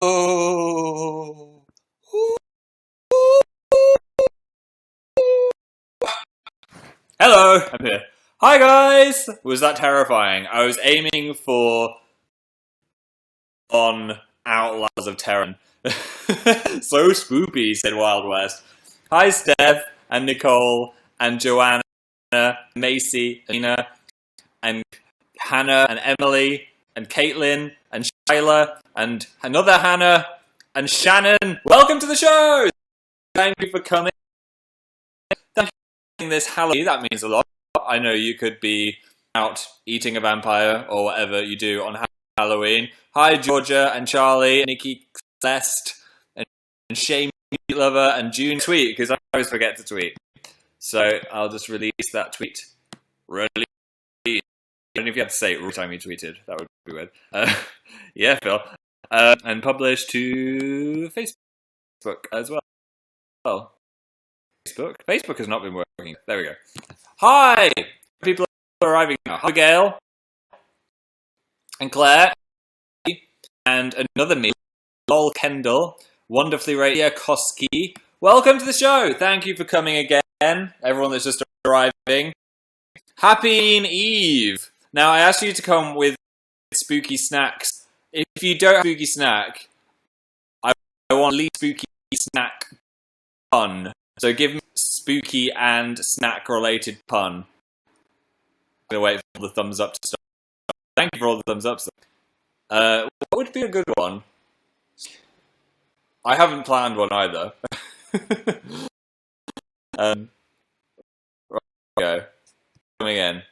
Oh. Hello, I'm here. Hi guys! Was that terrifying? I was aiming for on Outlaws of Terran. So spoopy, said Wild West. Hi Steph, and Nicole, and Joanna, Macy, and Nina, and Hannah, and Emily, and Caitlin, and Shyla, and another Hannah, and Shannon. Welcome to the show! Thank you for coming. Thank you for this Halloween. That means a lot. I know you could be out eating a vampire or whatever you do on Halloween. Hi Georgia and Charlie, and Nikki, Celeste, and Shane Lover, and June tweet, because I always forget to tweet. So I'll just release that tweet. Release. I don't know if you have to say it every time you tweeted. That would be weird. Yeah, Phil. And publish to Facebook as well. Facebook has not been working. There we go. Hi! People are arriving now. Hi, Gail. And Claire. And another me. Lol Kendall. Wonderfully Radio Koski. Welcome to the show. Thank you for coming again. Everyone that's just arriving. Happy Eve. Now, I asked you to come with spooky snacks. If you don't have spooky snack, I want at least spooky snack pun. So give me spooky and snack related pun. I'm gonna wait for the thumbs up to start. Thank you for all the thumbs ups. What would be a good one? I haven't planned one either. Right, go. Coming in.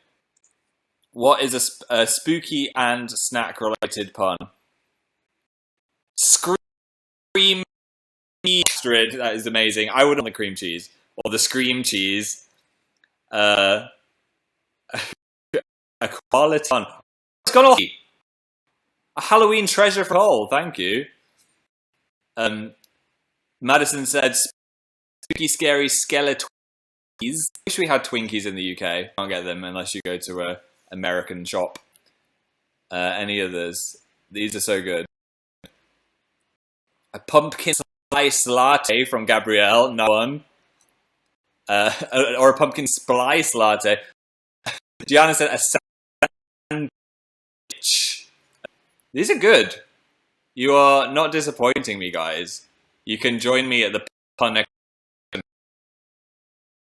What is a spooky and snack related pun? Scream Astrid, that is amazing. I would want the cream cheese. Or the scream cheese. A quality pun. It's gone off. A Halloween treasure for all, thank you. Madison said spooky scary skeleton. I wish we had Twinkies in the UK. Can't get them unless you go to a American shop. Any others? These are so good. A pumpkin spice latte from Gabrielle. No one. Or a pumpkin spice latte. Gianna said a sandwich. These are good. You are not disappointing me, guys. You can join me at the pun next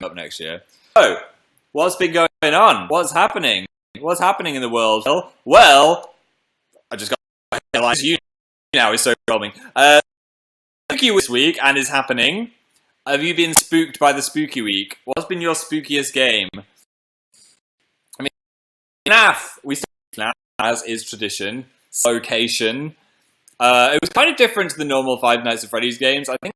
up next year. So, what's been going on? What's happening? What's happening in the world? Well, I just got realized you now is so calming. Spooky this week and is happening. Have you been spooked by the spooky week? What's been your spookiest game? I mean, FNAF. We started as is tradition. Location. It was kind of different to the normal Five Nights at Freddy's games. I think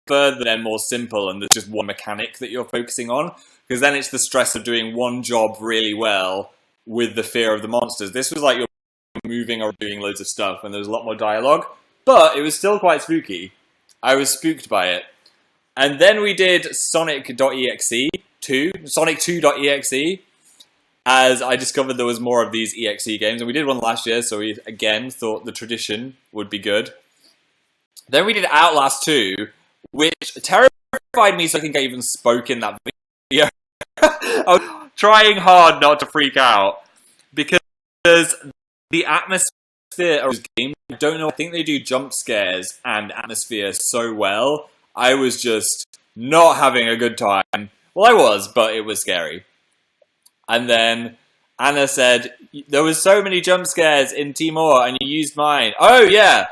further they're more simple and there's just one mechanic that you're focusing on, because then it's the stress of doing one job really well with the fear of the monsters. This was like you're moving or doing loads of stuff and there's a lot more dialogue, but it was still quite spooky. I was spooked by it. And then we did Sonic.exe 2, Sonic 2.exe, as I discovered there was more of these EXE games, and we did one last year, so we again thought the tradition would be good. Then we did Outlast 2, which terrified me, so I think I even spoke in that video. I was trying hard not to freak out, because the atmosphere of this game, I don't know, I think they do jump scares and atmosphere so well. I was just not having a good time. Well, I was, but it was scary. And then Anna said, there was so many jump scares in Timor, and you used mine. Oh, yeah!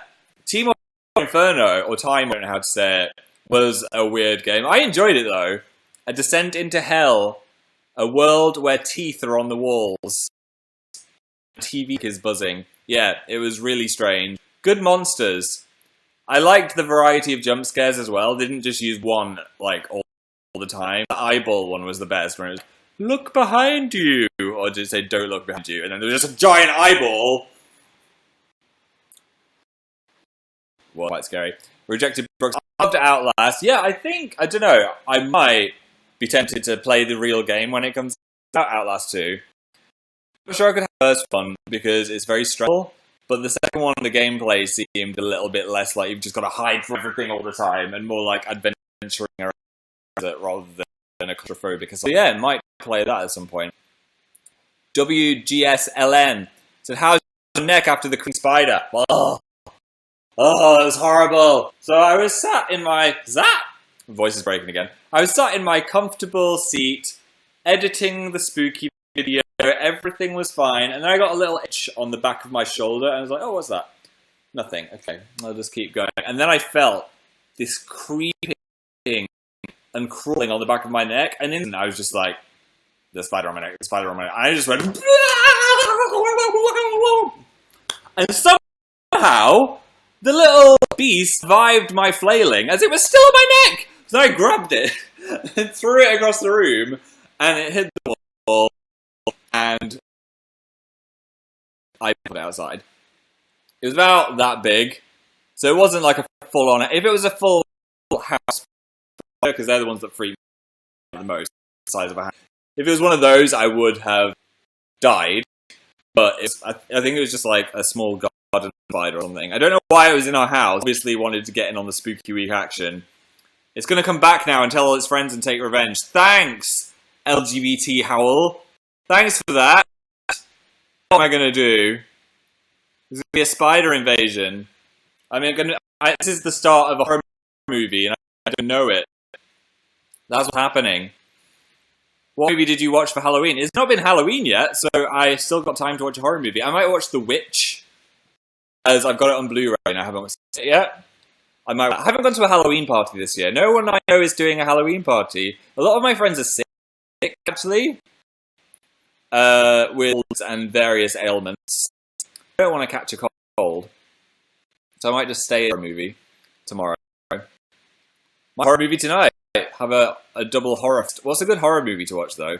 Timor Inferno, or Time, I don't know how to say it, was a weird game. I enjoyed it, though. A descent into hell. A world where teeth are on the walls. TV is buzzing. Yeah, it was really strange. Good monsters. I liked the variety of jump scares as well. They didn't just use one, like, all the time. The eyeball one was the best, where it was, look behind you! Or did it say, don't look behind you? And then there was just a giant eyeball. Well, quite scary. Rejected Brooks. After Outlast, yeah, I don't know, I might be tempted to play the real game when it comes out, Outlast 2. I'm sure I could have first fun, because it's very stressful. But the second one, the gameplay seemed a little bit less like you've just got to hide from everything all the time, and more like adventuring around it rather than a claustrophobic. So yeah, might play that at some point. WGSLN said, "How's your neck after the creeping spider?" Oh, it was horrible. So I was sat in my voice is breaking again. I was sat in my comfortable seat, editing the spooky video. Everything was fine, and then I got a little itch on the back of my shoulder, and I was like, "Oh, what's that?" Nothing. Okay, I'll just keep going. And then I felt this creeping and crawling on the back of my neck, and then I was just like, "The spider on my neck, the spider on my neck." And I just went, and somehow the little beast survived my flailing as it was still on my neck. So I grabbed it and threw it across the room, and it hit the wall, and I put it outside. It was about that big, so it wasn't like a full-on. If it was a full house, because they're the ones that freak me the most, the size of a house. If it was one of those, I would have died. But I think it was just like a small garden spider or something. I don't know why it was in our house. Obviously wanted to get in on the spooky week action. It's going to come back now and tell all its friends and take revenge. Thanks, LGBT Howl. Thanks for that. What am I going to do? There's going to be a spider invasion. I mean, this is the start of a horror movie, and I don't know it. That's what's happening. What movie did you watch for Halloween? It's not been Halloween yet, so I still got time to watch a horror movie. I might watch The Witch, as I've got it on Blu-ray and I haven't watched it yet. I haven't gone to a Halloween party this year. No one I know is doing a Halloween party. A lot of my friends are sick, actually, with and various ailments. I don't want to catch a cold, so I might just stay in a movie tomorrow. My horror movie tonight. Have a double horror. What's a good horror movie to watch, though?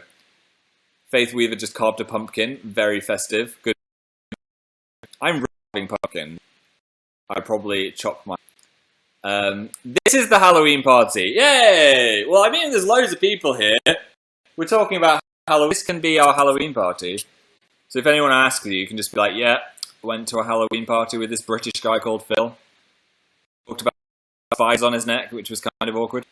Faith Weaver just carved a pumpkin. Very festive. Good. I'm carving pumpkin. I probably chopped my... this is the Halloween party. Yay! Well, I mean, there's loads of people here. We're talking about Halloween. This can be our Halloween party. So if anyone asks you can just be like, yeah, went to a Halloween party with this British guy called Phil. Talked about spiders on his neck, which was kind of awkward.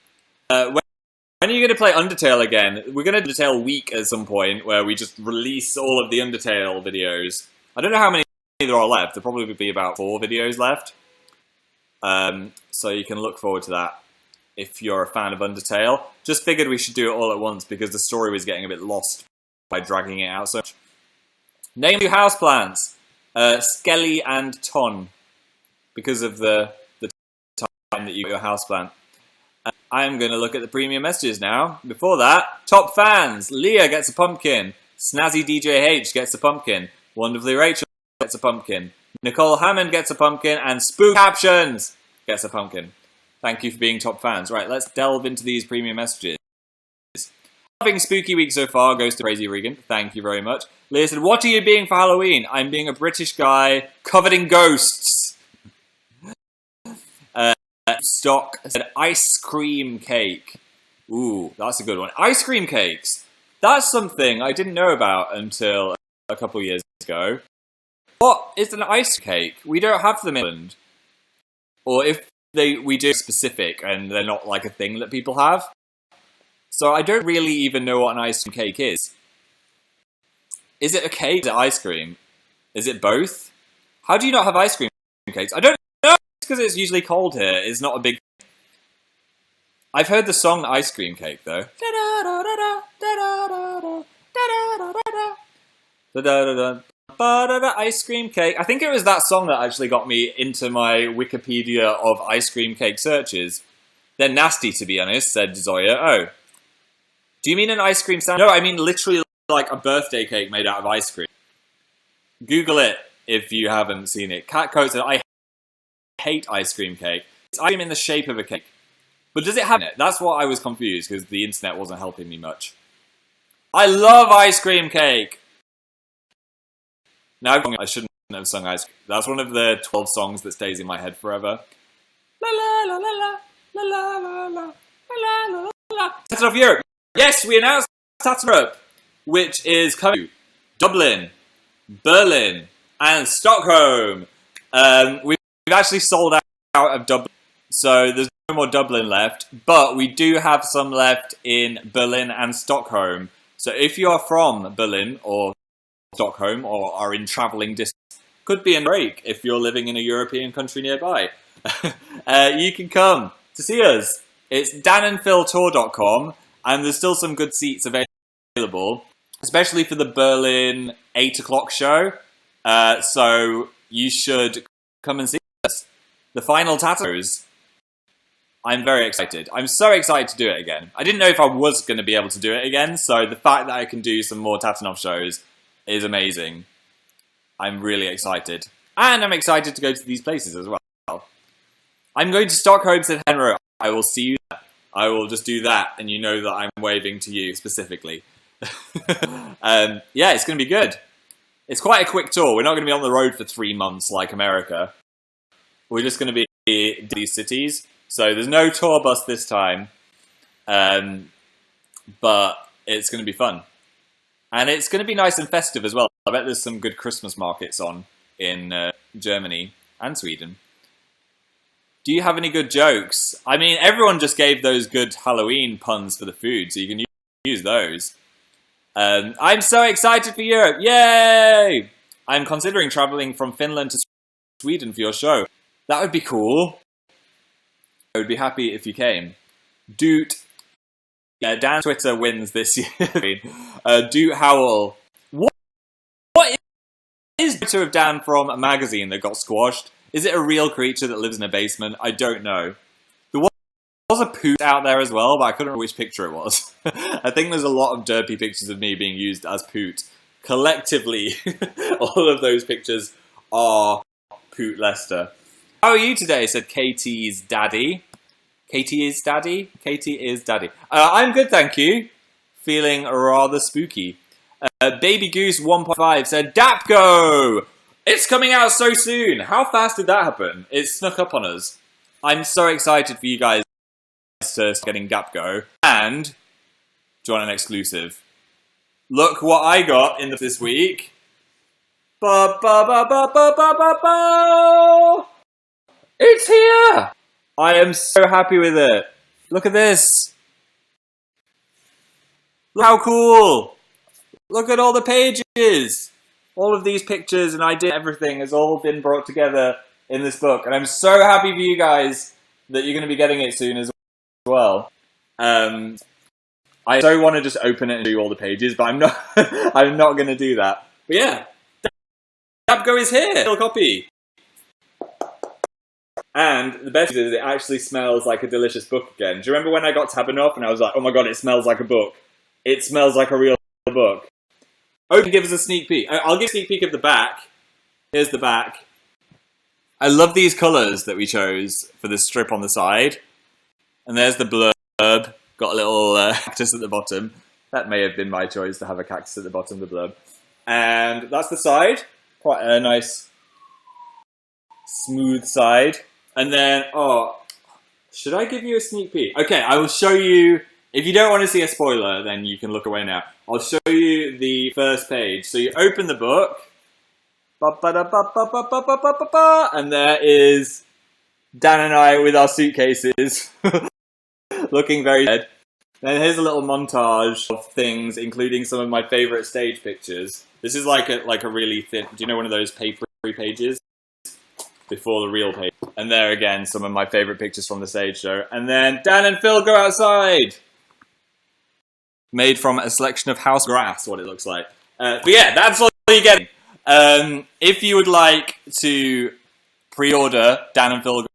When are you going to play Undertale again? We're going to do Undertale week at some point where we just release all of the Undertale videos. I don't know how many there are left. There'll probably be about 4 videos left. So you can look forward to that if you're a fan of Undertale. Just figured we should do it all at once because the story was getting a bit lost by dragging it out so much. Name 2 houseplants. Skelly and Ton. Because of the time that you got your houseplant. I'm going to look at the premium messages now. Before that, top fans. Leah gets a pumpkin. Snazzy DJ H gets a pumpkin. Wonderfully Rachel gets a pumpkin. Nicole Hammond gets a pumpkin. And Spook Captions gets a pumpkin. Thank you for being top fans. Right, let's delve into these premium messages. Loving Spooky Week so far goes to Crazy Regan. Thank you very much. Leah said, what are you being for Halloween? I'm being a British guy covered in ghosts. Stock said ice cream cake. Ooh, that's a good one. Ice cream cakes. That's something I didn't know about until a couple of years ago. What is an ice cake? We don't have them in England. Or if we do specific and they're not like a thing that people have. So I don't really even know what an ice cream cake is. Is it a cake? Is it ice cream? Is it both? How do you not have ice cream cakes? I don't know. Because it's usually cold here. It's not a big... I've heard the song Ice Cream Cake, though. Ice Cream Cake. I think it was that song that actually got me into my Wikipedia of ice cream cake searches. They're nasty, to be honest, said Zoya. Oh. Do you mean an ice cream sandwich? No, I mean literally like a birthday cake made out of ice cream. Google it if you haven't seen it. Cat Coat said, I hate ice cream cake. It's ice cream in the shape of a cake. But does it have it? That's what I was confused because the internet wasn't helping me much. I love ice cream cake! Now I shouldn't have sung ice cream. That's one of the 12 songs that stays in my head forever. La la la la la la la la la la la la. Tattoo of Europe. Yes, we announced Tattoo Europe, which is coming to Dublin, Berlin, and Stockholm. We've actually sold out of Dublin, so there's no more Dublin left, but we do have some left in Berlin and Stockholm. So if you are from Berlin or Stockholm or are in travelling distance, could be a break if you're living in a European country nearby. You can come to see us. It's danandphiltour.com, and there's still some good seats available, especially for the Berlin 8 o'clock show. So you should come and see us. The final tattoos. I'm very excited. I'm so excited to do it again. I didn't know if I was going to be able to do it again, so the fact that I can do some more Tatanov shows is amazing. I'm really excited. And I'm excited to go to these places as well. I'm going to Stockholm, said Henro. I will see you there. I will just do that, and you know that I'm waving to you specifically. Yeah, it's going to be good. It's quite a quick tour. We're not going to be on the road for 3 months like America. We're just going to be in these cities. So there's no tour bus this time. But it's going to be fun. And it's going to be nice and festive as well. I bet there's some good Christmas markets on in Germany and Sweden. Do you have any good jokes? I mean, everyone just gave those good Halloween puns for the food, so you can use those. I'm so excited for Europe. Yay! I'm considering traveling from Finland to Sweden for your show. That would be cool. I would be happy if you came. Doot. Yeah, Dan Twitter wins this year. Doot Howell. What is Twitter of Dan from a magazine that got squashed? Is it a real creature that lives in a basement? I don't know. There was a poot out there as well, but I couldn't remember which picture it was. I think there's a lot of derpy pictures of me being used as poot. Collectively, all of those pictures are Poot Lester. How are you today? Said Katie's daddy. Katie is daddy? Katie is daddy. I'm good, thank you. Feeling rather spooky. Baby Goose 1.5 said, Dapgo! It's coming out so soon! How fast did that happen? It snuck up on us. I'm so excited for you guys to start getting Dapgo. And, do you want an exclusive? Look what I got in this week. Ba ba ba ba ba ba ba ba! It's here! I am so happy with it. Look at this. Look how cool. Look at all the pages. All of these pictures and I did everything has all been brought together in this book. And I'm so happy for you guys that you're going to be getting it soon as well. I so want to just open it and do all the pages, but I'm not I'm not going to do that. But yeah, Dapgo is here. Little copy. And the best is it actually smells like a delicious book again. Do you remember when I got Tabanov and I was like, oh my god, it smells like a book. It smells like a real book. Open, give us a sneak peek. I'll give a sneak peek of the back. Here's the back. I love these colours that we chose for the strip on the side. And there's the blurb. Got a little cactus at the bottom. That may have been my choice to have a cactus at the bottom of the blurb. And that's the side. Quite a nice, smooth side. And then, oh, should I give you a sneak peek? Okay, I will show you. If you don't want to see a spoiler, then you can look away now. I'll show you the first page. So you open the book. And there is Dan and I with our suitcases. Looking very dead. Then here's a little montage of things, including some of my favourite stage pictures. This is like a really thin... Do you know one of those papery pages? Before the real page. And there again, some of my favourite pictures from the stage show. And then Dan and Phil go outside. Made from a selection of house grass, what it looks like. But yeah, that's all you're getting. If you would like to pre-order Dan and Phil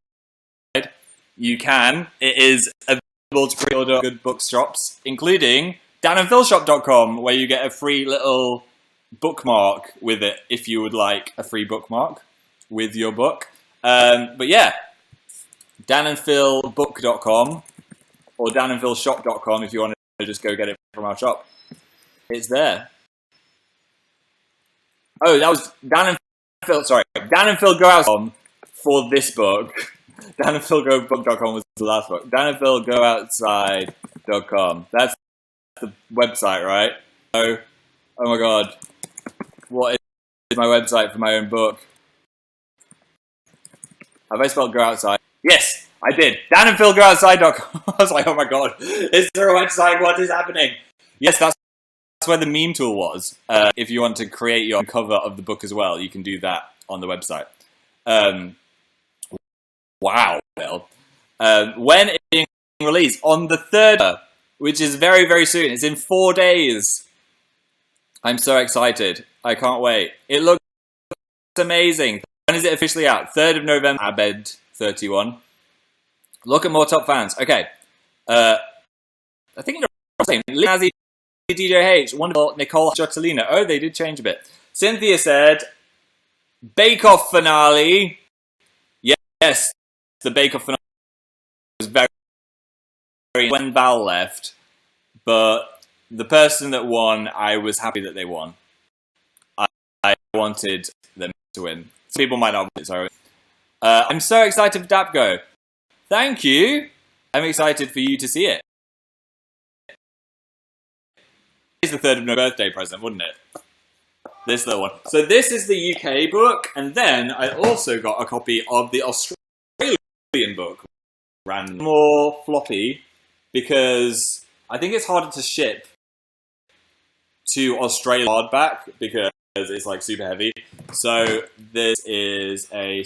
Guide, you can. It is available to pre-order at good bookshops, including danandphilshop.com, where you get a free little bookmark with it, if you would like a free bookmark with your book. But yeah, danandphilbook.com or danandphilshop.com if you want to just go get it from our shop. It's there. Oh, that was Dan and Phil. Sorry, Dan and Phil go out for this book. danandphilbook.com was the last book. danandphilgooutside.com. That's the website, right? Oh my god, what is my website for my own book? Have I spelled go outside? Yes, I did. Dan and Phil go outside.com. I was like, oh my god, is there a website? What is happening? Yes, that's where the meme tool was. If you want to create your cover of the book as well, you can do that on the website. Wow, Phil. When it's being released? On the 3rd, which is very, very soon. It's in 4 days. I'm so excited. I can't wait. It looks amazing. When is it officially out? 3rd of November. Abed 31. Look at more top fans. Okay. I think you're saying Nazi, DJH, wonderful Nicole Jotolina. Oh, they did change a bit. Cynthia said, Bake Off finale. Yes, the Bake Off finale was very when Val left, but the person that won, I was happy that they won. I wanted them to win. Some people might not want it, sorry. I'm so excited for Dapgo. Thank you. I'm excited for you to see it. It's the 3rd of November birthday present, wouldn't it? This little one. So this is the UK book, and then I also got a copy of the Australian book. Random. More floppy, because I think it's harder to ship to Australia hardback, because it's like super heavy. So this is a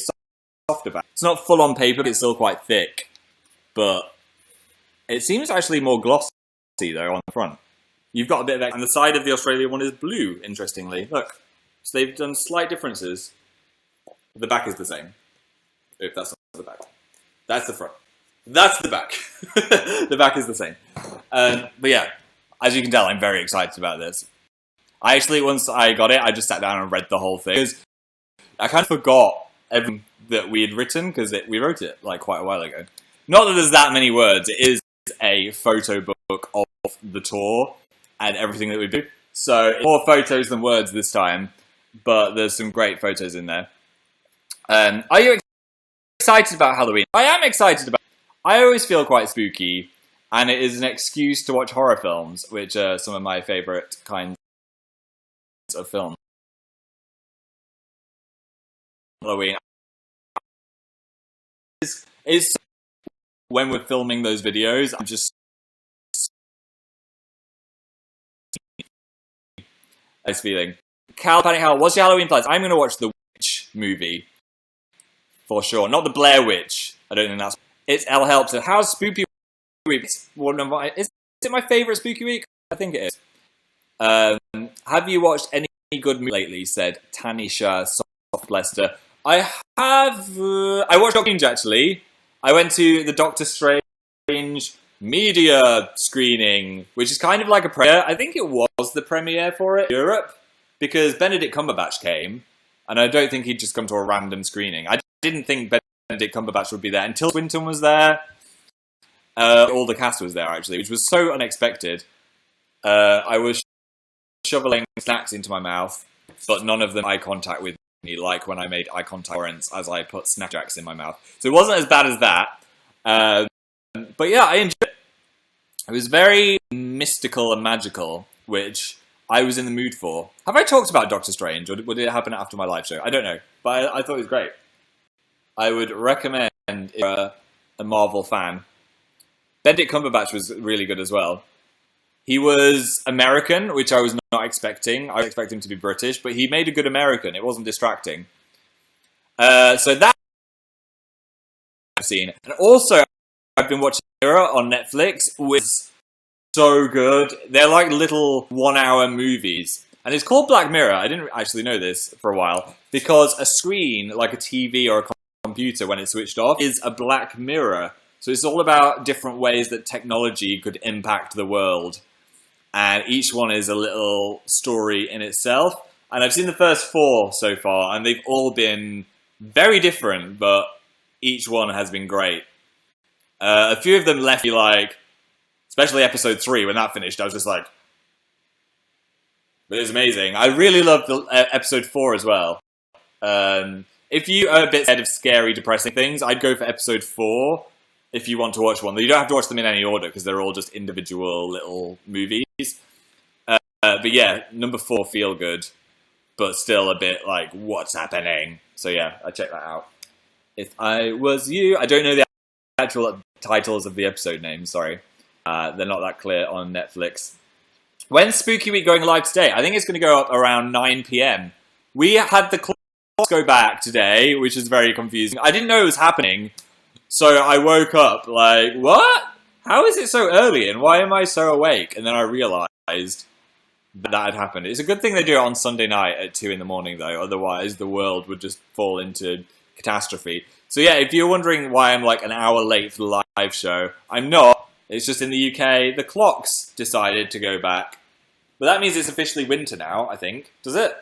softer back. It's not full on paper, but it's still quite thick. But it seems actually more glossy though on the front. You've got a bit of and the side of the Australian one is blue, interestingly. Look. So they've done slight differences. The back is the same. If that's not the back. That's the front. That's the back. The back is the same. But yeah, as you can tell, I'm very excited about this. I actually, once I got it, I just sat down and read the whole thing. Because I kind of forgot everything that we had written, because we wrote it like quite a while ago. Not that there's that many words. It is a photo book of the tour and everything that we do. So it's more photos than words this time, but there's some great photos in there. Are you excited about Halloween? I am excited about it. I always feel quite spooky, and it is an excuse to watch horror films, which are some of my favourite kinds of films. Halloween is when we're filming those videos, I'm just nice feeling. Cal Panic Hal, what's your Halloween plans? I'm going to watch the Witch movie. For sure. Not the Blair Witch. I don't think that's... It's L Helps. How's Spooky Week? Is it my favourite Spooky Week? I think it is. Have you watched any good movie lately? Said Tanisha Soft Lester. I have... I watched Doctor Strange, actually. I went to the Doctor Strange media screening, which is kind of like a premiere. I think it was the premiere for it in Europe, because Benedict Cumberbatch came, and I don't think he'd just come to a random screening. I didn't think Benedict Cumberbatch would be there until Swinton was there. All the cast was there, actually, which was so unexpected. I was shoveling snacks into my mouth, but none of them eye contact with me, like when I made eye contact with Lawrence as I put Snapjacks in my mouth. So it wasn't as bad as that. But yeah, I enjoyed it. It was very mystical and magical, which I was in the mood for. Have I talked about Doctor Strange, or would it happen after my live show? I don't know, but I thought it was great. I would recommend if you're a Marvel fan. Benedict Cumberbatch was really good as well. He was American, which I was not expecting. I was expecting him to be British, but he made a good American. It wasn't distracting. So that I've seen. And also, I've been watching Mirror on Netflix, which is so good. They're like little 1-hour movies. And it's called Black Mirror. I didn't actually know this for a while, because a screen, like a TV or a computer when it's switched off, is a black mirror. So it's all about different ways that technology could impact the world. And each one is a little story in itself. And I've seen the first 4 so far, and they've all been very different, but each one has been great. A few of them left me like, especially episode 3, when that finished, I was just like, but it was amazing. I really loved the, episode 4 as well. If you are a bit scared of scary, depressing things, I'd go for episode 4 if you want to watch one. You don't have to watch them in any order, because they're all just individual little movies. But yeah, number 4, feel good, but still a bit like, what's happening? So yeah, I checked that out. If I was you, I don't know the actual titles of the episode names. Sorry, they're not that clear on Netflix. When's Spooky Week going live today? I think it's going to go up around 9 p.m. We had the clocks go back today, which is very confusing. I didn't know it was happening, so I woke up like, what? How is it so early, and why am I so awake? And then I realized that had happened. It's a good thing they do it on Sunday night at 2 in the morning, though. Otherwise, the world would just fall into catastrophe. So yeah, if you're wondering why I'm like an hour late for the live show, I'm not. It's just in the UK, the clocks decided to go back. But that means it's officially winter now, I think. Does it?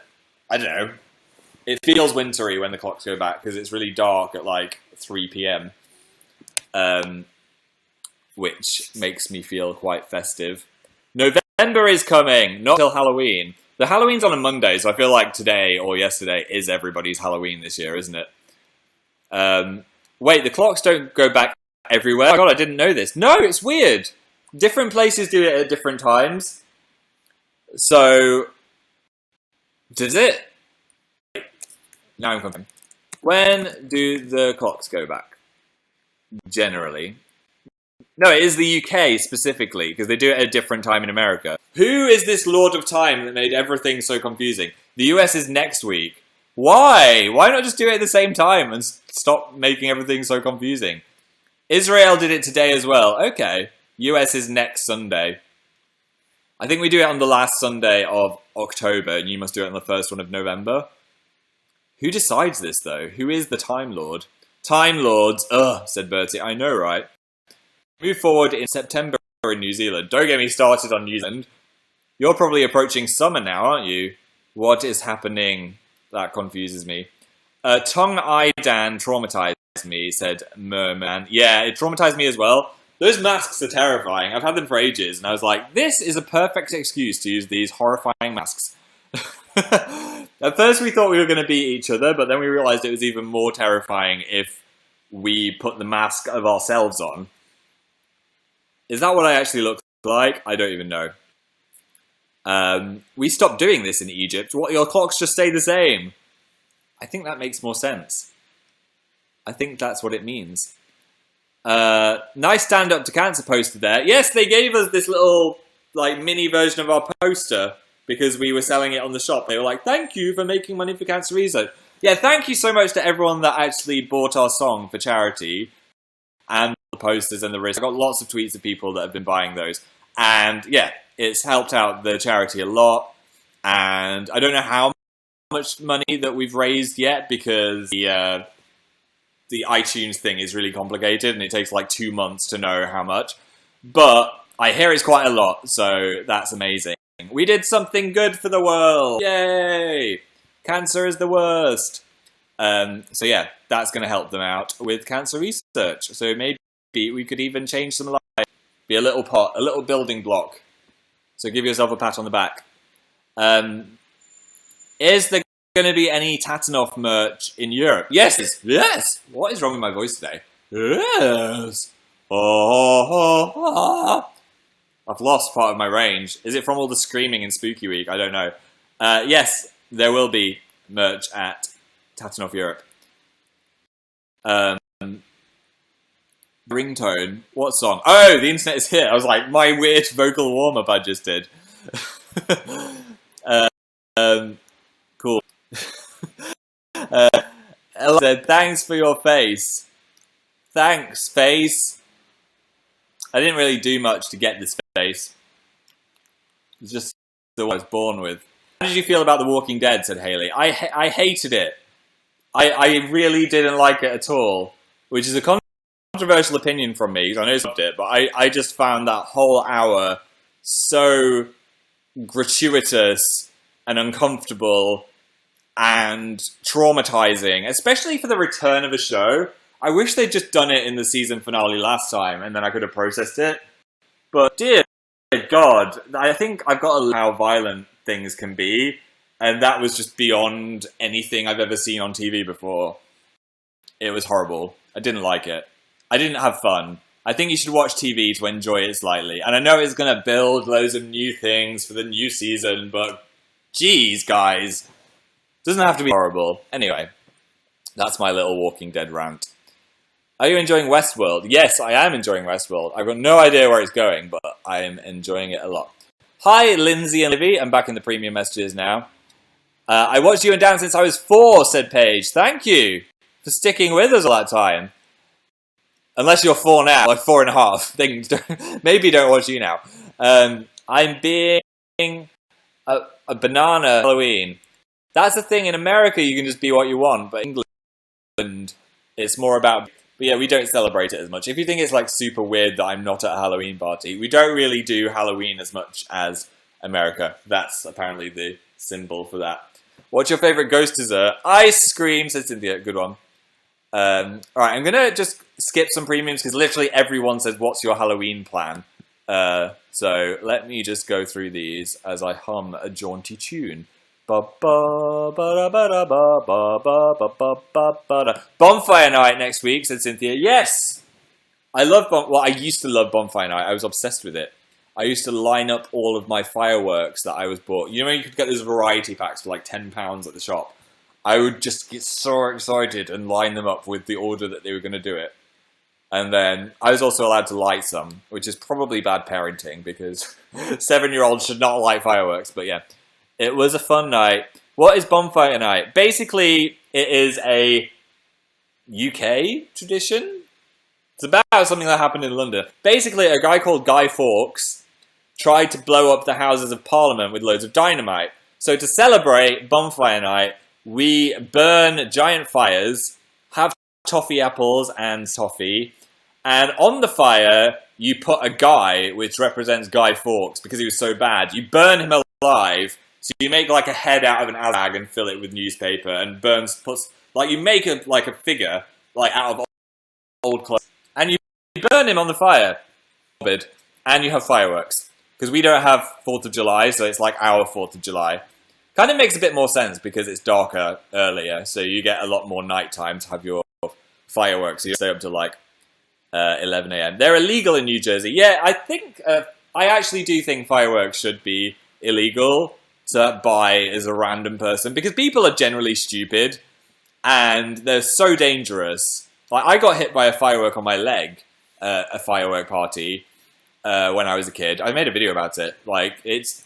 I don't know. It feels wintry when the clocks go back because it's really dark at like 3 p.m. Which makes me feel quite festive. November is coming, not till Halloween. The Halloween's on a Monday, so I feel like today or yesterday is everybody's Halloween this year, isn't it? Wait, the clocks don't go back everywhere? Oh my god, I didn't know this. No, it's weird. Different places do it at different times. So, does it? Now I'm confused. When do the clocks go back? Generally. No, it is the UK specifically, because they do it at a different time in America. Who is this Lord of Time that made everything so confusing? The US is next week. Why? Why not just do it at the same time and stop making everything so confusing? Israel did it today as well. Okay. US is next Sunday. I think we do it on the last Sunday of October, and you must do it on the first one of November. Who decides this, though? Who is the Time Lord? Time Lords, ugh, said Bertie. I know, right? Move forward in September in New Zealand. Don't get me started on New Zealand. You're probably approaching summer now, aren't you? What is happening? That confuses me. Tongue-Eye Dan traumatized me, said Merman. Yeah, it traumatized me as well. Those masks are terrifying. I've had them for ages, and I was like, this is a perfect excuse to use these horrifying masks. At first we thought we were going to beat each other, but then we realized it was even more terrifying if we put the mask of ourselves on. Is that what I actually look like? I don't even know. We stopped doing this in Egypt. What, your clocks just stay the same? I think that makes more sense. I think that's what it means. Nice stand up to cancer poster there. Yes, they gave us this little like mini version of our poster because we were selling it on the shop. They were like, thank you for making money for cancer research. Yeah, thank you so much to everyone that actually bought our song for charity and the posters and the wrist. I got lots of tweets of people that have been buying those. And yeah, it's helped out the charity a lot. And I don't know how much money that we've raised yet because the iTunes thing is really complicated and it takes like 2 months to know how much. But I hear it's quite a lot, so that's amazing. We did something good for the world! Yay! Cancer is the worst. So yeah, that's going to help them out with cancer research. So maybe we could even change some lives. Be a little pot, a little building block. So give yourself a pat on the back. Is there going to be any Tatanov merch in Europe? Yes! Yes! What is wrong with my voice today? Yes! Oh, I've lost part of my range. Is it from all the screaming in Spooky Week? I don't know. Yes, there will be merch at Tatanov Europe. Ringtone. What song? Oh, the internet is here. I was like, my weird vocal warm-up I just did. Cool. Ella said, thanks for your face. Thanks, face. I didn't really do much to get this face. It's just the one I was born with. How did you feel about The Walking Dead, said Haley. I hated it. I really didn't like it at all. Which is a controversial opinion from me, because I know you loved it, but I just found that whole hour so gratuitous and uncomfortable and traumatizing, especially for the return of a show. I wish they'd just done it in the season finale last time, and then I could have processed it. But dear God, I think I've got to learn how violent things can be, and that was just beyond anything I've ever seen on TV before. It was horrible. I didn't like it. I didn't have fun. I think you should watch TV to enjoy it slightly. And I know it's going to build loads of new things for the new season, but geez, guys. Doesn't have to be horrible. Anyway. That's my little Walking Dead rant. Are you enjoying Westworld? Yes, I am enjoying Westworld. I've got no idea where it's going, but I am enjoying it a lot. Hi, Lindsay and Livy. I'm back in the premium messages now. I watched you and Dan since I was 4, said Paige. Thank you for sticking with us all that time. Unless you're 4 now, like 4.5. Then maybe don't watch you now. I'm being a banana Halloween. That's the thing. In America, you can just be what you want, but in England, it's more about... But yeah, we don't celebrate it as much. If you think it's like super weird that I'm not at a Halloween party, we don't really do Halloween as much as America. That's apparently the symbol for that. What's your favorite ghost dessert? Ice cream, said Cynthia. Good one. Alright, I'm going to just skip some premiums because literally everyone says, what's your Halloween plan? So let me just go through these as I hum a jaunty tune. Bonfire night next week, said Cynthia. Yes! I love I used to love bonfire night. I was obsessed with it. I used to line up all of my fireworks that I was bought. You know, you could get those variety packs for like £10 at the shop. I would just get so excited and line them up with the order that they were going to do it. And then I was also allowed to light some, which is probably bad parenting because 7-year-olds should not light fireworks. But yeah, it was a fun night. What is bonfire night? Basically, it is a UK tradition. It's about something that happened in London. Basically, a guy called Guy Fawkes tried to blow up the Houses of Parliament with loads of dynamite. So to celebrate bonfire night, we burn giant fires, have toffee apples and toffee, and on the fire, you put a guy, which represents Guy Fawkes, because he was so bad. You burn him alive, so you make like a head out of an bag and fill it with newspaper, and you make a figure, like out of old clothes, and you burn him on the fire, and you have fireworks. Because we don't have 4th of July, so it's like our 4th of July. Kind of makes a bit more sense because it's darker earlier, so you get a lot more nighttime to have your fireworks. So you stay up to like 11 a.m. They're illegal in New Jersey. Yeah, I actually do think fireworks should be illegal to buy as a random person because people are generally stupid and they're so dangerous. Like I got hit by a firework on my leg, a firework party when I was a kid. I made a video about it. Like it's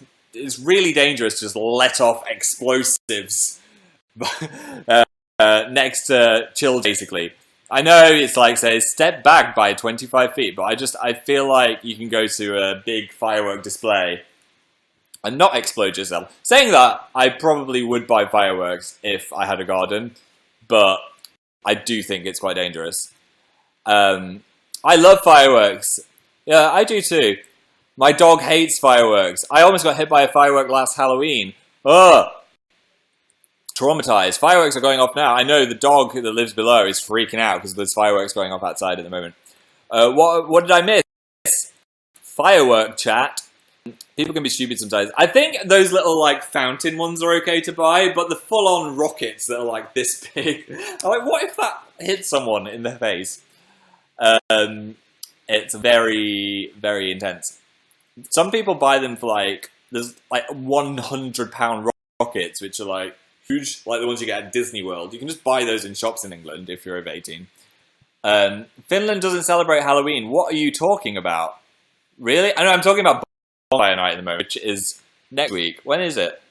really dangerous to just let off explosives next to children, basically. I know it's like, say, step back by 25 feet, but I feel like you can go to a big firework display and not explode yourself. Saying that, I probably would buy fireworks if I had a garden, but I do think it's quite dangerous. I love fireworks. Yeah, I do too. My dog hates fireworks. I almost got hit by a firework last Halloween. Ugh! Traumatized. Fireworks are going off now. I know the dog that lives below is freaking out because there's fireworks going off outside at the moment. What did I miss? Firework chat. People can be stupid sometimes. I think those little like fountain ones are okay to buy, but the full-on rockets that are like this big. I'm like, what if that hit someone in the face? It's very, very intense. Some people buy them for like, there's like 100-pound rockets, which are like huge, like the ones you get at Disney World. You can just buy those in shops in England if you're over 18. Finland doesn't celebrate Halloween. What are you talking about? Really? I know I'm talking about bonfire night at the moment, which is next week. When is it?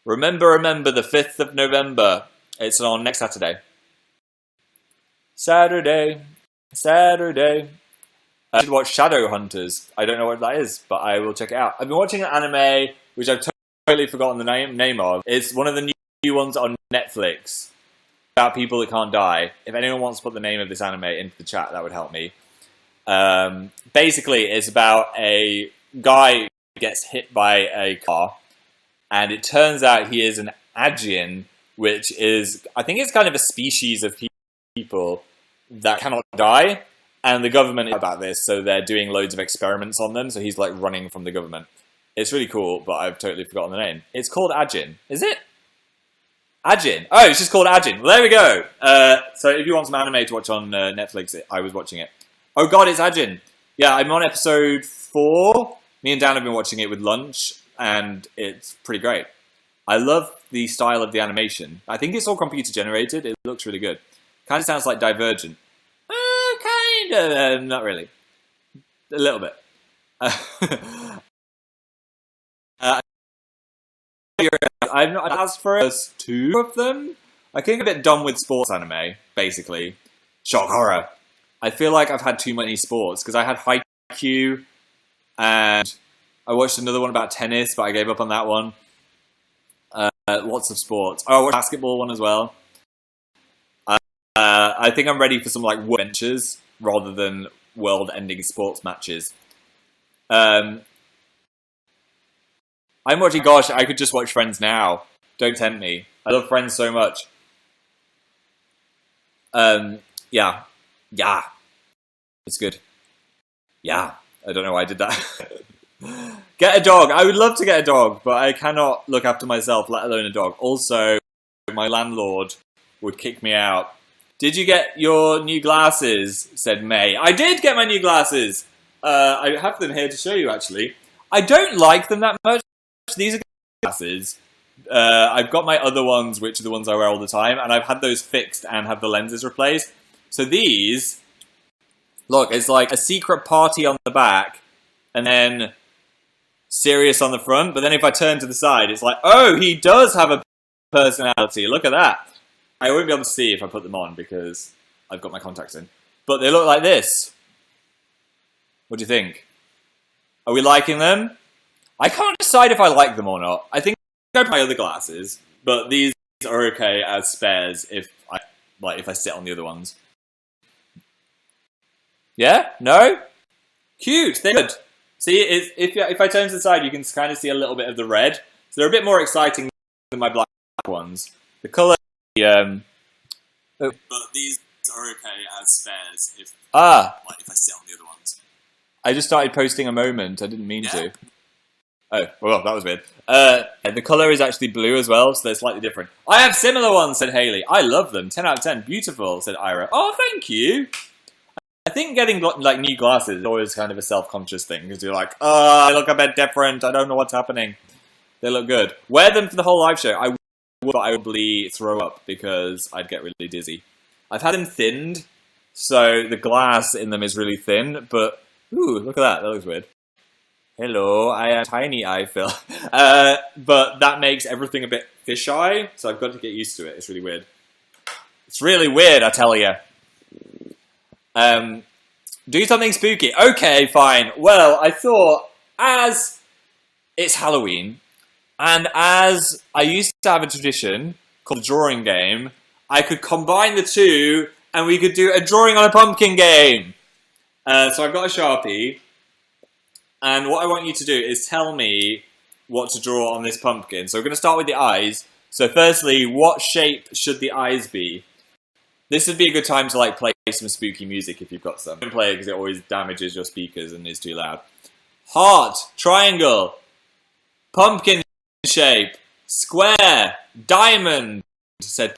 Remember, the 5th of November. It's on next Saturday. Saturday. I should watch Shadowhunters. I don't know what that is, but I will check it out. I've been watching an anime, which I've totally forgotten the name of. It's one of the new ones on Netflix about people that can't die. If anyone wants to put the name of this anime into the chat, that would help me. Basically, it's about a guy who gets hit by a car, and it turns out he is an Ajin, which is, I think it's kind of a species of people that cannot die. And the government is about this, so they're doing loads of experiments on them, so he's like running from the government. It's really cool, but I've totally forgotten the name. It's called Ajin. Is it? Ajin. Oh, it's just called Ajin. Well, there we go. So if you want some anime to watch on Netflix, I was watching it. Oh god, it's Ajin. Yeah, I'm on episode 4. Me and Dan have been watching it with lunch, and it's pretty great. I love the style of the animation. I think it's all computer generated. It looks really good. Kind of sounds like Divergent. Kind of, not really. A little bit. I've not asked for us 2 of them. I think a bit done with sports anime, basically. Shock horror. I feel like I've had too many sports because I had Haikyuu and I watched another one about tennis, but I gave up on that one. Lots of sports. Oh, I watched basketball one as well. I think I'm ready for some like adventures rather than world-ending sports matches. I'm watching. Gosh, I could just watch Friends now. Don't tempt me. I love Friends so much. Yeah, it's good. Yeah, I don't know why I did that. Get a dog. I would love to get a dog, but I cannot look after myself, let alone a dog. Also, my landlord would kick me out. Did you get your new glasses? Said May. I did get my new glasses. I have them here to show you, actually. I don't like them that much. These are glasses. I've got my other ones, which are the ones I wear all the time, and I've had those fixed and have the lenses replaced. So these, look, it's like a secret party on the back, and then serious on the front. But then if I turn to the side, it's like, oh, he does have a personality. Look at that. I won't be able to see if I put them on because I've got my contacts in. But they look like this. What do you think? Are we liking them? I can't decide if I like them or not. I think I put my other glasses, but these are okay as spares if I sit on the other ones. Yeah? No? Cute. They're good. See, if I turn to the side, you can kind of see a little bit of the red. So they're a bit more exciting than my black ones. The colour, but these are okay as spares if I sit on the other ones. I just started posting a moment. I didn't mean to. Oh, well, that was weird. The colour is actually blue as well, so they're slightly different. I have similar ones, said Haley. I love them. 10 out of 10. Beautiful, said Ira. Oh, thank you. I think getting like new glasses is always kind of a self-conscious thing because you're like, oh, I look a bit different. I don't know what's happening. They look good. Wear them for the whole live show. I would probably throw up because I'd get really dizzy. I've had them thinned, so the glass in them is really thin, but ooh, look at that. That looks weird. Hello, I am tiny, I feel. But that makes everything a bit fisheye, so I've got to get used to it. It's really weird. It's really weird, I tell you. Do something spooky. Okay, fine. Well, I thought, as it's Halloween, and as I used to have a tradition called the drawing game, I could combine the two, and we could do a drawing on a pumpkin game. So I've got a Sharpie, and what I want you to do is tell me what to draw on this pumpkin. So we're going to start with the eyes. So firstly, what shape should the eyes be? This would be a good time to like play some spooky music if you've got some. Don't play it because it always damages your speakers and is too loud. Heart, triangle, pumpkin shape, square, diamond, said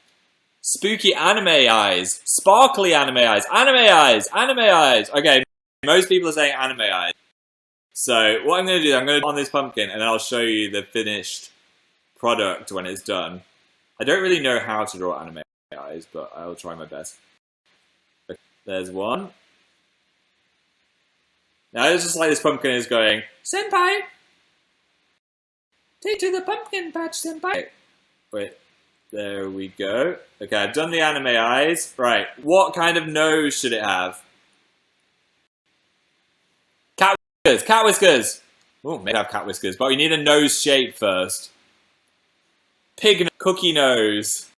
spooky anime eyes, sparkly anime eyes, anime eyes, anime eyes. Okay, most people are saying anime eyes. So what I'm going to do, I'm going to draw on this pumpkin and then I'll show you the finished product when it's done. I don't really know how to draw anime eyes, but I'll try my best. Okay, there's one. Now it's just like this pumpkin is going, Senpai! Take to the pumpkin patch, Senpai! Wait, there we go. Okay, I've done the anime eyes. Right, what kind of nose should it have? Cat whiskers! Oh, maybe have cat whiskers, but we need a nose shape first. Pig cookie nose.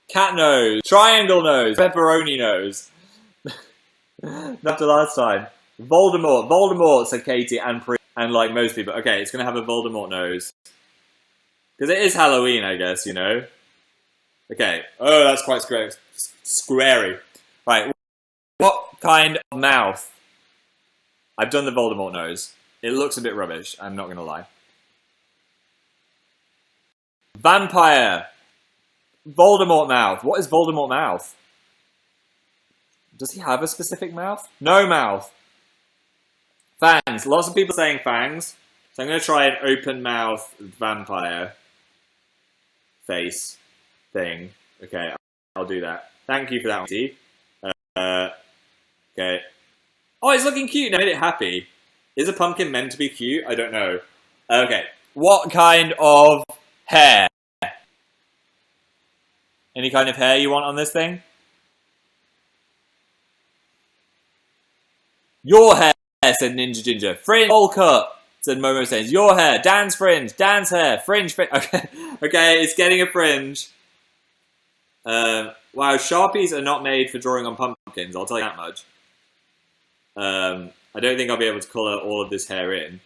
Cat nose. Triangle nose. Pepperoni nose. After last time. Voldemort. Voldemort, said Katie and Pri. And like most people. Okay, it's going to have a Voldemort nose. Because it is Halloween, I guess, you know. Okay. Oh, that's quite squarey. Right. What kind of mouth? I've done the Voldemort nose. It looks a bit rubbish, I'm not going to lie. Vampire. Voldemort mouth. What is Voldemort mouth? Does he have a specific mouth? No mouth. Fangs. Lots of people saying fangs. So I'm going to try an open mouth vampire. face thing. Okay, I'll do that. Thank you for that one, Steve. Okay. Oh, it's looking cute. I made it happy. Is a pumpkin meant to be cute? I don't know. Okay. What kind of hair? Any kind of hair you want on this thing? Your hair, said Ninja Ginger. Fringe, bowl cut, said Momo Says. Your hair, Dan's fringe, Dan's hair, fringe, fringe. Okay, okay, it's getting a fringe. Wow, Sharpies are not made for drawing on pumpkins, I'll tell you that much. I don't think I'll be able to colour all of this hair in,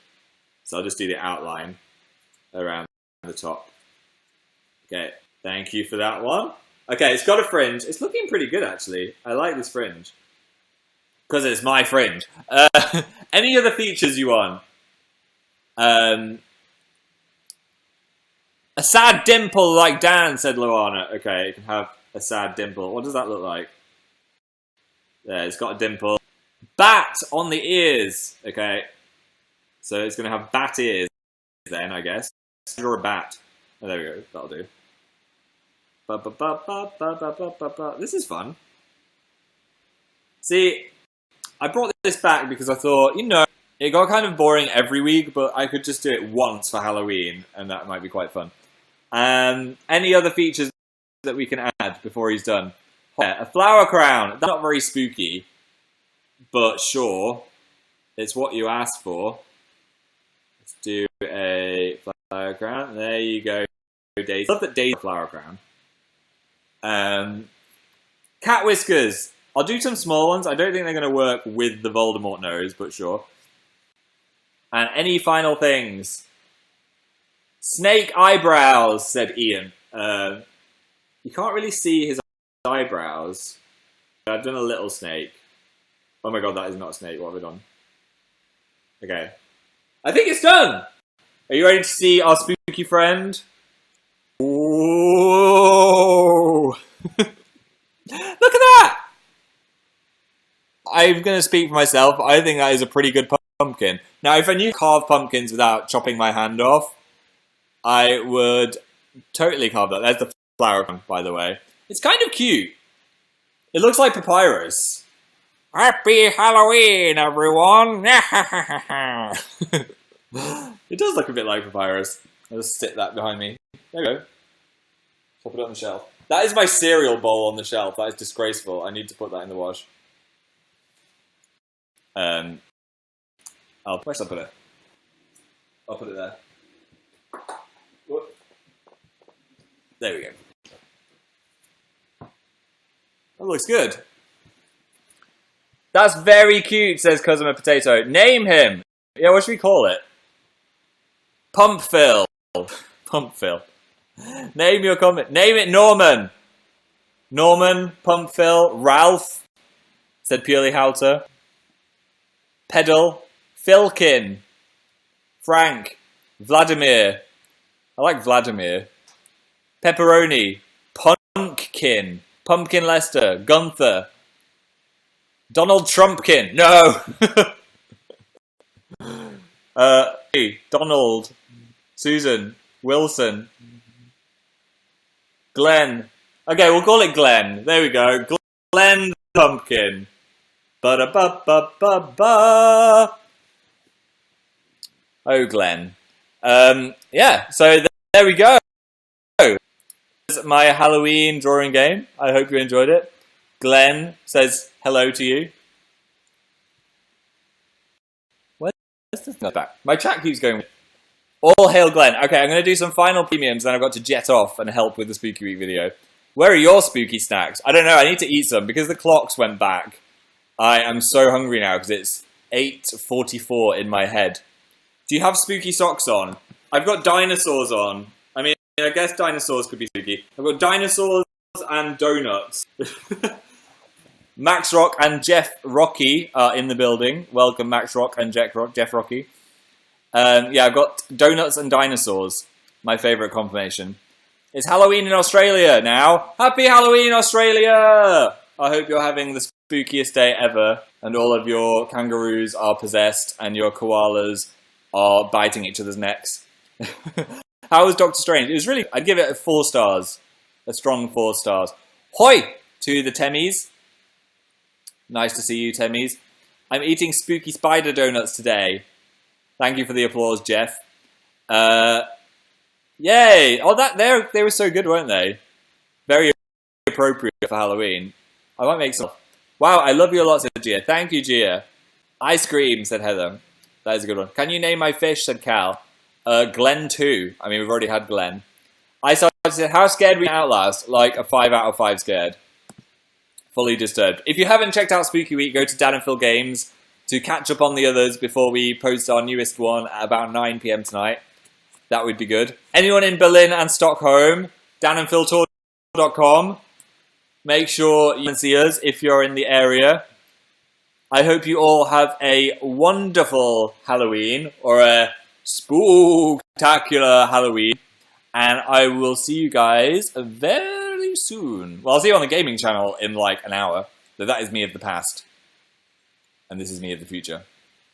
so I'll just do the outline around the top. Okay, thank you for that one. Okay, it's got a fringe. It's looking pretty good, actually. I like this fringe. Because it's my fringe. Any other features you want? A sad dimple like Dan, said Luana. Okay, it can have a sad dimple. What does that look like? There, it's got a dimple. Bat on the ears. Okay. So it's going to have bat ears then, I guess. Draw a bat. Oh, there we go. That'll do. This is fun. See, I brought this back because I thought, you know, it got kind of boring every week, but I could just do it once for Halloween, and that might be quite fun. Any other features that we can add before he's done? Yeah, a flower crown. That's not very spooky, but sure, it's what you asked for. Let's do a flower crown. There you go, Daisy. I love that Daisy flower crown. Cat whiskers. I'll do some small ones. I don't think they're going to work with the Voldemort nose, but sure. And any final things? Snake eyebrows, said Ian. You can't really see his eyebrows. I've done a little snake. Oh my god, that is not a snake. What have I done? Okay. I think it's done! Are you ready to see our spooky friend? Whoa! Look at that! I'm going to speak for myself. I think that is a pretty good pumpkin. Now, if I knew carve pumpkins without chopping my hand off, I would totally carve that. There's the flower, by the way. It's kind of cute. It looks like papyrus. Happy Halloween, everyone! It does look a bit like papyrus. I'll just stick that behind me. There we go. Pop it on the shelf. That is my cereal bowl on the shelf. That is disgraceful. I need to put that in the wash. Where should I put it? I'll put it there. Whoop. There we go. That looks good. That's very cute, says Cousin of Potato. Name him. Yeah, what should we call it? Pump Phil. Pump Phil. Name your comment. Name it Norman. Norman, Pump Phil, Ralph, said Purely Houter. Pedal, Philkin, Frank, Vladimir. I like Vladimir. Pepperoni, Pumpkin, Pumpkin Lester, Gunther, Donald Trumpkin. No. Donald, Susan, Wilson, Glenn. Okay, we'll call it Glenn. There we go. Glenn Pumpkin. Ba-da-ba-ba-ba-ba. Oh, Glenn. Yeah, so there we go. That's my Halloween drawing game. I hope you enjoyed it. Glenn says hello to you. Where's this back? My chat keeps going. All hail Glenn. Okay, I'm going to do some final premiums, then I've got to jet off and help with the Spooky Week video. Where are your spooky snacks? I don't know, I need to eat some because the clocks went back. I am so hungry now because it's 8:44 in my head. Do you have spooky socks on? I've got dinosaurs on. I mean, I guess dinosaurs could be spooky. I've got dinosaurs and donuts. Max Rock and Jeff Rocky are in the building. Welcome, Max Rock and Jeff Rocky. Yeah, I've got donuts and dinosaurs. My favourite combination. It's Halloween in Australia now. Happy Halloween, Australia! I hope you're having the spookiest day ever, and all of your kangaroos are possessed, and your koalas are biting each other's necks. How was Doctor Strange? It was really, I'd give it 4 stars. A strong 4 stars. Hoi! To the Temmies. Nice to see you, Temmies. I'm eating spooky spider donuts today. Thank you for the applause, Jeff. Yay! Oh, they were so good, weren't they? Very appropriate for Halloween. I might make some. Wow, I love you a lot, said Gia. Thank you, Gia. Ice cream, said Heather. That is a good one. Can you name my fish, said Cal. Glenn too. I mean, we've already had Glenn. I said, how scared were you Outlast? Like a 5 out of 5 scared. Fully disturbed. If you haven't checked out Spooky Week, go to Dan and Phil Games to catch up on the others before we post our newest one at about 9 PM tonight. That would be good. Anyone in Berlin and Stockholm, danandphiltour.com. Make sure you can see us if you're in the area. I hope you all have a wonderful Halloween or a spooktacular Halloween. And I will see you guys very soon. Well, I'll see you on the gaming channel in like an hour. So that is me of the past. And this is me of the future.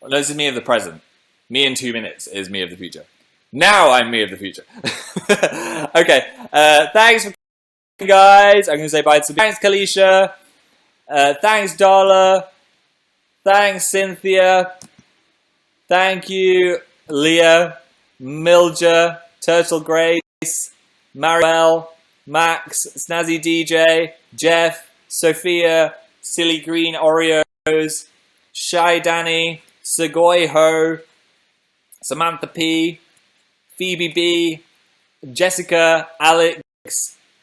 No, this is me of the present. Me in 2 minutes is me of the future. Now I'm me of the future. Okay. Thanks for coming, guys. I'm going to say bye to thanks, Kalisha. Thanks, Darla. Thanks, Cynthia. Thank you, Leah, Milja, Turtle Grace, Maribel, Max, Snazzy DJ, Jeff, Sophia, Silly Green Oreos, Shy Danny, Segoy Ho, Samantha P, Phoebe B, Jessica, Alex,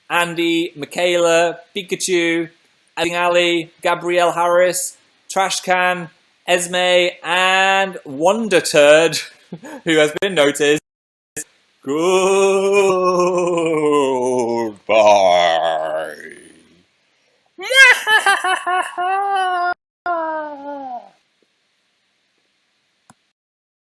Andy, Michaela, Pikachu, Ali, Gabrielle Harris, Trashcan, Esme, and Wonder Turd, who has been noticed. Goodbye.